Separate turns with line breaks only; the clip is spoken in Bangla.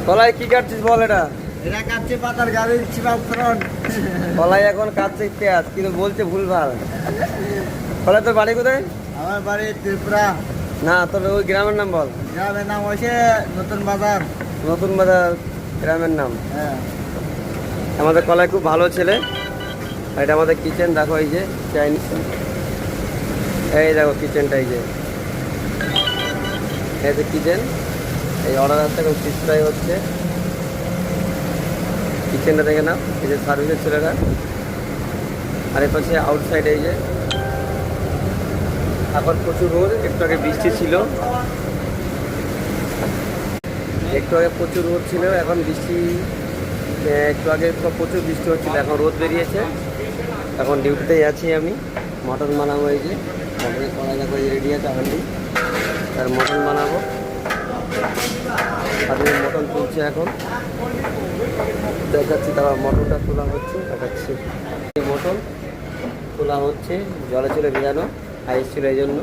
কলাই কি কাটছিস বল? এটা
এটা কাটছে পাতার গাড়ির চিপা ফ্রন্ট।
কলাই এখন কাটছে পেঁয়াজ, কিন্তু বলছে ভুলভাল। কলাই তোর বাড়ি কোথায়?
আমার বাড়ি ত্রিপুরা।
না, তোর ওই গ্রামের নাম বল।
গ্রামের নাম হয়েছে নতুন বাজার।
নতুন বাজার গ্রামের নাম।
হ্যাঁ,
আমাদের কলাই খুব ভালো ছেলে। আর এটা আমাদের কিচেন, দেখো এই যে চাইনিজ। এই দেখো কিচেনটা, এই যে কিচেন। এই অর্ডার আসছে, এখন ফিশ ফ্রাই হচ্ছে। কিচেনটা দেখে নাও, এই যে সার্ভিসের ছেলেরা। আর এর পাশে আউটসাইড এই যে এখন প্রচুর রোদ, একটু আগে বৃষ্টি ছিল, একটু আগে প্রচুর রোদ ছিল, এখন বৃষ্টি। একটু আগে প্রচুর বৃষ্টি হচ্ছিল, এখন রোদ বেরিয়েছে। এখন ডিউটিতেই আছি আমি। মটন বানাবো, এই যে মটনের কড়াই দেখো রেডি আছে হান্ডি, আর মটন বানাবো। আর মটন তুলছে এখন, দেখাচ্ছি। তারপর মটনটা তোলা হচ্ছে, দেখাচ্ছি। মটন তোলা হচ্ছে, জলে চলে ভেজানো, আইস ছিল এই জন্য।